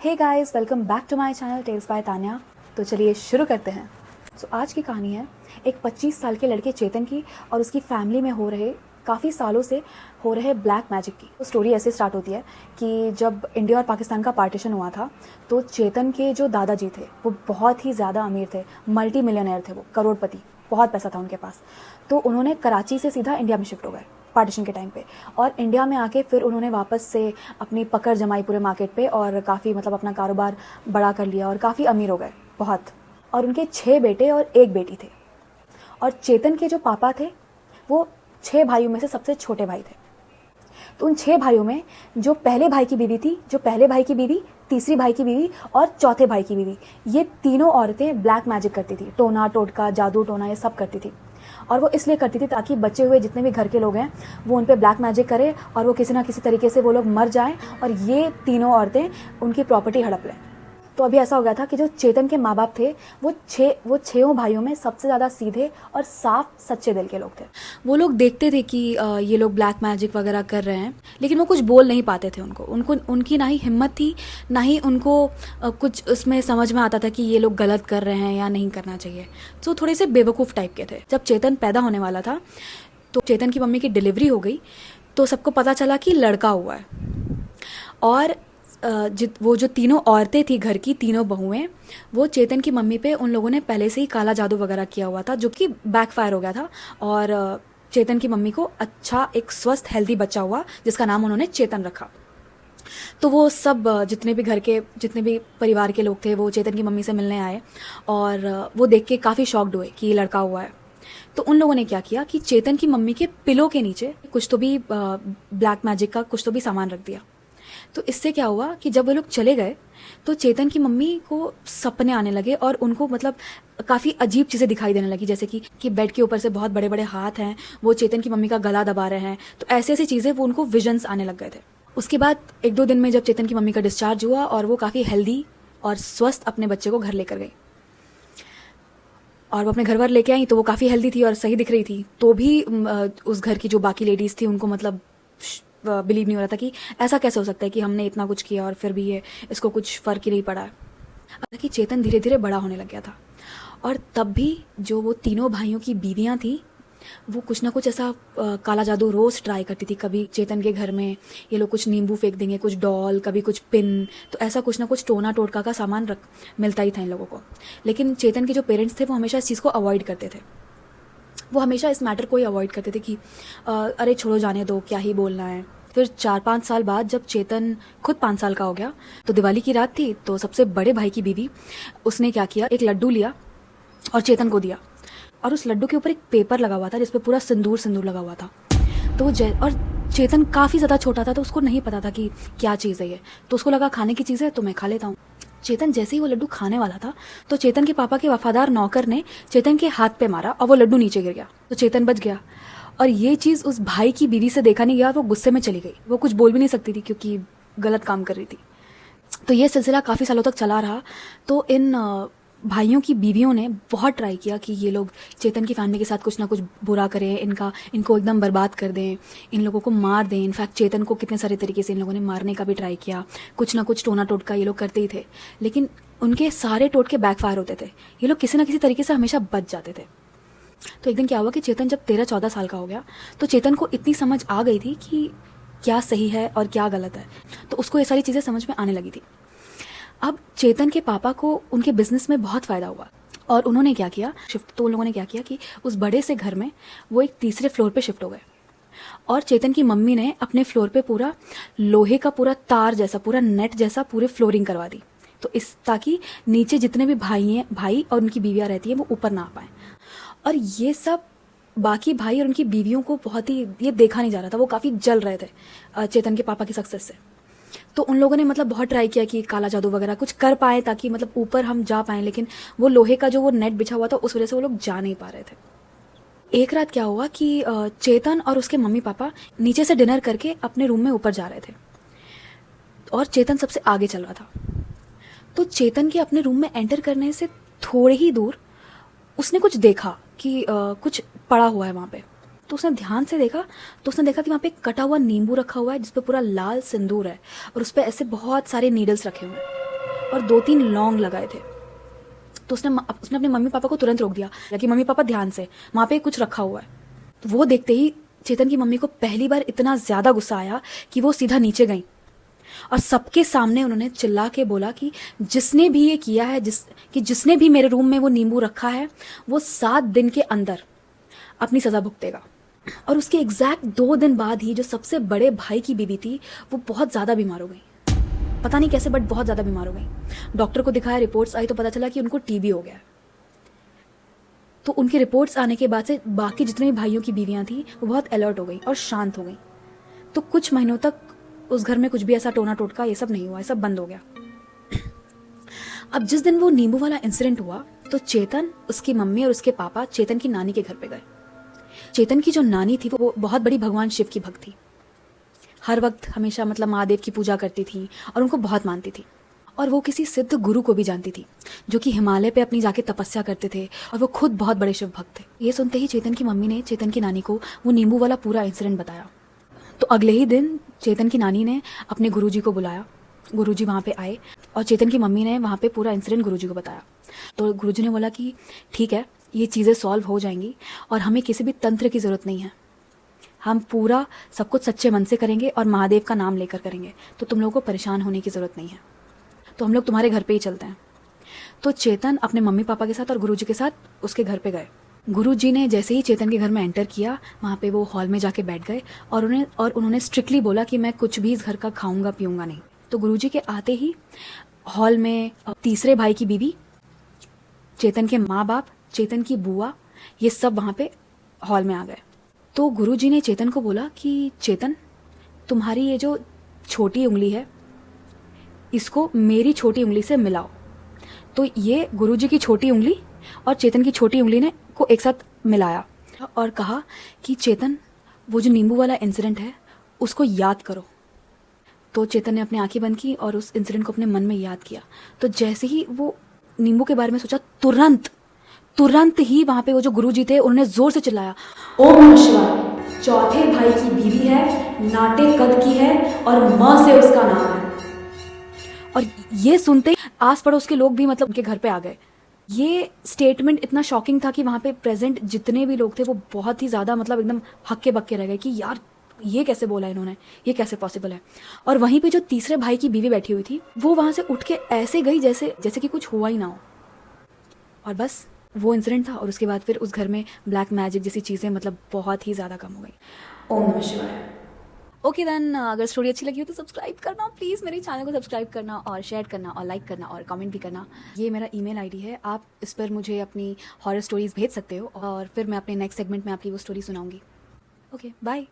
Hey guys, welcome back to my channel tales by Tanya. तो चलिए शुरू करते हैं। आज की कहानी है एक 25 साल के लड़के चेतन की और उसकी फैमिली में हो रहे काफ़ी सालों से हो रहे ब्लैक मैजिक की। तो स्टोरी ऐसे स्टार्ट होती है कि जब इंडिया और पाकिस्तान का पार्टीशन हुआ था तो चेतन के जो दादाजी थे वो बहुत ही ज़्यादा अमीर थे, मल्टी मिलियनर थे, वो करोड़पति, बहुत पैसा था उनके पास। तो उन्होंने कराची से सीधा इंडिया में शिफ्ट हो गए पार्टीशन के टाइम पे, और इंडिया में आके फिर उन्होंने वापस से अपनी पकड़ जमाई पूरे मार्केट पे और काफ़ी अपना कारोबार बड़ा कर लिया और काफ़ी अमीर हो गए बहुत। और उनके 6 बेटे और 1 बेटी थे। और चेतन के जो पापा थे वो 6 भाइयों में से सबसे छोटे भाई थे। तो उन 6 भाइयों में जो पहले भाई की बीवी थी, जो पहले भाई की बीवी, तीसरी भाई की बीवी और चौथे भाई की बीवी, ये तीनों औरतें ब्लैक मैजिक करती थी, टोना टोटका जादू टोना ये सब करती थी। और वो इसलिए करती थी ताकि बचे हुए जितने भी घर के लोग हैं वो उन पर ब्लैक मैजिक करें और वो किसी ना किसी तरीके से वो लोग मर जाएं और ये तीनों औरतें उनकी प्रॉपर्टी हड़प लें। तो अभी ऐसा हो गया था कि जो चेतन के माँ बाप थे वो छहों भाइयों में सबसे ज़्यादा सीधे और साफ सच्चे दिल के लोग थे। वो लोग देखते थे कि ये लोग ब्लैक मैजिक वगैरह कर रहे हैं, लेकिन वो कुछ बोल नहीं पाते थे। उनको उनकी ना ही हिम्मत थी, ना ही उनको कुछ उसमें समझ में आता था कि ये लोग गलत कर रहे हैं या नहीं करना चाहिए। तो थोड़े से बेवकूफ़ टाइप के थे। जब चेतन पैदा होने वाला था तो चेतन की मम्मी की डिलीवरी हो गई तो सबको पता चला कि लड़का हुआ है। और वो जो तीनों औरतें थी घर की, तीनों बहुएं, वो चेतन की मम्मी पे उन लोगों ने पहले से ही काला जादू वगैरह किया हुआ था जो कि बैकफायर हो गया था। और चेतन की मम्मी को अच्छा एक स्वस्थ हेल्दी बच्चा हुआ जिसका नाम उन्होंने चेतन रखा। तो वो सब जितने भी घर के जितने भी परिवार के लोग थे वो चेतन की मम्मी से मिलने आए और वो देख के काफ़ी शॉक्ड हुए कि ये लड़का हुआ है। तो उन लोगों ने क्या किया कि चेतन की मम्मी के पिलो के नीचे कुछ तो भी ब्लैक मैजिक का कुछ तो भी सामान रख दिया। तो इससे क्या हुआ कि जब वो लोग चले गए तो चेतन की मम्मी को सपने आने लगे और उनको काफ़ी अजीब चीज़ें दिखाई देने लगी, जैसे कि बेड के ऊपर से बहुत बड़े बड़े हाथ हैं, वो चेतन की मम्मी का गला दबा रहे हैं। तो ऐसी ऐसी चीज़ें वो उनको विजन्स आने लग गए थे। उसके बाद 1-2 दिन में जब चेतन की मम्मी का डिस्चार्ज हुआ और वो काफ़ी हेल्दी और स्वस्थ अपने बच्चे को घर लेकर गई और वो अपने घर वर लेके आई तो वो काफ़ी हेल्दी थी और सही दिख रही थी। तो भी उस घर की जो बाकी लेडीज़ थी उनको बिलीव नहीं हो रहा था कि ऐसा कैसे हो सकता है कि हमने इतना कुछ किया और फिर भी इसको कुछ फ़र्क ही नहीं पड़ा है। हालांकि चेतन धीरे धीरे बड़ा होने लग गया था और तब भी जो वो तीनों भाइयों की बीवियां थी वो कुछ ना कुछ ऐसा काला जादू रोज़ ट्राई करती थी। कभी चेतन के घर में ये लोग कुछ नींबू फेंक देंगे, कुछ डॉल, कभी कुछ पिन, तो ऐसा कुछ ना कुछ टोना टोटका का सामान मिलता ही था इन लोगों को। लेकिन चेतन के जो पेरेंट्स थे वो हमेशा इस चीज़ को अवॉइड करते थे। वो हमेशा इस मैटर को ही अवॉइड करते थे कि अरे छोड़ो, जाने दो, क्या ही बोलना है। फिर 4-5 साल बाद जब चेतन खुद 5 साल का हो गया तो दिवाली की रात थी। तो सबसे बड़े भाई की बीवी उसने क्या किया, एक लड्डू लिया और चेतन को दिया और उस लड्डू के ऊपर एक पेपर लगा हुआ था जिस पे पूरा सिंदूर सिंदूर लगा हुआ था। तो और चेतन काफ़ी ज़्यादा छोटा था तो उसको नहीं पता था कि क्या चीज़ है ये। तो उसको लगा खाने की चीज़ है तो मैं खा लेता हूँ। चेतन जैसे ही वो लड्डू खाने वाला था तो चेतन के पापा के वफादार नौकर ने चेतन के हाथ पे मारा और वो लड्डू नीचे गिर गया। तो चेतन बच गया और ये चीज़ उस भाई की बीवी से देखा नहीं गया। वो गुस्से में चली गई, वो कुछ बोल भी नहीं सकती थी क्योंकि गलत काम कर रही थी। तो ये सिलसिला काफ़ी सालों तक चला रहा। तो इन भाइयों की बीवियों ने बहुत ट्राई किया कि ये लोग चेतन की फैमिली के साथ कुछ ना कुछ बुरा करें, इनको एकदम बर्बाद कर दें, इन लोगों को मार दें। इनफैक्ट चेतन को कितने सारे तरीके से इन लोगों ने मारने का भी ट्राई किया। कुछ ना कुछ टोना टोटका ये लोग करते ही थे, लेकिन उनके सारे टोटके बैकफायर होते थे। ये लोग किसी ना किसी तरीके से हमेशा बच जाते थे। तो एक दिन क्या हुआ कि चेतन जब 13-14 साल का हो गया तो चेतन को इतनी समझ आ गई थी कि क्या सही है और क्या गलत है। तो उसको ये सारी चीज़ें समझ में आने लगी थी। अब चेतन के पापा को उनके बिजनेस में बहुत फ़ायदा हुआ और उन्होंने क्या किया, तो उन लोगों ने क्या किया कि उस बड़े से घर में वो एक तीसरे फ्लोर पे शिफ्ट हो गए। और चेतन की मम्मी ने अपने फ्लोर पे पूरा लोहे का पूरा तार जैसा, पूरा नेट जैसा पूरे फ्लोरिंग करवा दी। तो ताकि नीचे जितने भी भाई और उनकी बीवियाँ रहती हैं वो ऊपर ना आ पाएँ। और ये सब बाकी भाई और उनकी बीवियों को बहुत ही ये देखा नहीं जा रहा था। वो काफ़ी जल रहे थे चेतन के पापा की सक्सेस से। तो उन लोगों ने बहुत ट्राई किया कि काला जादू वगैरह कुछ कर पाए ताकि ऊपर हम जा पाएँ, लेकिन वो लोहे का जो वो नेट बिछा हुआ था उस वजह से वो लोग जा नहीं पा रहे थे। एक रात क्या हुआ कि चेतन और उसके मम्मी पापा नीचे से डिनर करके अपने रूम में ऊपर जा रहे थे और चेतन सबसे आगे चल रहा था। तो चेतन के अपने रूम में एंटर करने से थोड़े ही दूर उसने कुछ देखा कि कुछ पड़ा हुआ है वहाँ पे। तो उसने ध्यान से देखा तो उसने देखा कि वहाँ पे कटा हुआ नींबू रखा हुआ है जिस पे पूरा लाल सिंदूर है और उस पे ऐसे बहुत सारे नीडल्स रखे हुए हैं। और 2-3 लौंग लगाए थे। तो उसने अपने मम्मी पापा को तुरंत रोक दिया कि मम्मी पापा ध्यान से, वहाँ पे कुछ रखा हुआ है। तो वो देखते ही चेतन की मम्मी को पहली बार इतना ज़्यादा गुस्सा आया कि वो सीधा नीचे गई और सबके सामने उन्होंने चिल्ला के बोला कि जिसने भी ये किया है, जिसने भी मेरे रूम में वो नींबू रखा है, वो 7 दिन के अंदर अपनी सज़ा भुगतेगा। और उसके एग्जैक्ट 2 दिन बाद ही जो सबसे बड़े भाई की बीवी थी वो बहुत ज़्यादा बीमार हो गई, पता नहीं कैसे बट बहुत ज़्यादा बीमार हो गई। डॉक्टर को दिखाया, रिपोर्ट्स आई तो पता चला कि उनको टीबी हो गया। तो उनकी रिपोर्ट्स आने के बाद से बाकी जितने भी भाइयों की बीवियां थी वो बहुत अलर्ट हो गई और शांत हो गई। तो कुछ महीनों तक उस घर में कुछ भी ऐसा टोना टोटका ये सब नहीं हुआ, ये सब बंद हो गया। अब जिस दिन वो नींबू वाला इंसिडेंट हुआ तो चेतन, उसकी मम्मी और उसके पापा चेतन की नानी के घर पे गए। चेतन की जो नानी थी वो बहुत बड़ी भगवान शिव की भक्त थी, हर वक्त हमेशा मतलब महादेव की पूजा करती थी और उनको बहुत मानती थी। और वो किसी सिद्ध गुरु को भी जानती थी जो कि हिमालय पे अपनी जाके तपस्या करते थे और वो खुद बहुत बड़े शिव भक्त थे। ये सुनते ही चेतन की मम्मी ने चेतन की नानी को वो नींबू वाला पूरा इंसिडेंट बताया। तो अगले ही दिन चेतन की नानी ने अपने गुरुजी को बुलाया, गुरुजी वहाँ पे आए और चेतन की मम्मी ने वहाँ पे पूरा इंसिडेंट गुरुजी को बताया। तो गुरुजी ने बोला कि ठीक है, ये चीज़ें सॉल्व हो जाएंगी और हमें किसी भी तंत्र की ज़रूरत नहीं है, हम पूरा सब कुछ सच्चे मन से करेंगे और महादेव का नाम लेकर करेंगे, तो तुम लोगों को परेशान होने की ज़रूरत नहीं है, तो हम लोग तुम्हारे घर पे ही चलते हैं। तो चेतन अपने मम्मी पापा के साथ और गुरुजी के साथ उसके घर पे गए। गुरुजी ने जैसे ही चेतन के घर में एंटर किया, वहाँ पे वो हॉल में जाके बैठ गए और उन्होंने स्ट्रिक्टली बोला कि मैं कुछ भी इस घर का खाऊंगा पीऊंगा नहीं। तो गुरुजी के आते ही हॉल में तीसरे भाई की बीवी, चेतन के माँ बाप, चेतन की बुआ, ये सब वहाँ पे हॉल में आ गए। तो गुरुजी ने चेतन को बोला कि चेतन, तुम्हारी ये जो छोटी उंगली है इसको मेरी छोटी उंगली से मिलाओ। तो ये गुरुजी की छोटी उंगली और चेतन की छोटी उंगली ने को एक साथ मिलाया और कहा कि चेतन, वो जो नींबू वाला इंसिडेंट है उसको याद करो। तो चेतन ने अपनी आंखें बंद की और उस इंसिडेंट को अपने मन में याद किया। तो जैसे ही वो नींबू के बारे में सोचा, तुरंत ही वहां पे वो जो गुरुजी थे उन्होंने जोर से चिल्लाया, ओम नमः शिवाय, चौथे भाई की बीवी है, नाटे कद की है और मां से उसका नाम है। और ये सुनते ही आस पड़ोस के लोग भी मतलब उनके घर पे आ गए। ये स्टेटमेंट इतना शॉकिंग था कि वहाँ पे प्रेजेंट जितने भी लोग थे वो बहुत ही ज़्यादा मतलब एकदम हक्के बक्के रह गए कि यार ये कैसे बोला इन्होंने, ये कैसे पॉसिबल है। और वहीं पे जो तीसरे भाई की बीवी बैठी हुई थी वो वहाँ से उठ के ऐसे गई जैसे कि कुछ हुआ ही ना हो। और बस वो इंसिडेंट था और उसके बाद फिर उस घर में ब्लैक मैजिक जैसी चीज़ें मतलब बहुत ही ज़्यादा कम हो गई। ओम नमः शिवाय। ओके देन, अगर स्टोरी अच्छी लगी हो तो सब्सक्राइब करना प्लीज़, मेरे चैनल को सब्सक्राइब करना और शेयर करना और लाइक करना और कमेंट भी करना। ये मेरा ईमेल आईडी है, आप इस पर मुझे अपनी हॉरर स्टोरीज भेज सकते हो और फिर मैं अपने नेक्स्ट सेगमेंट में आपकी वो स्टोरी सुनाऊंगी। Okay bye.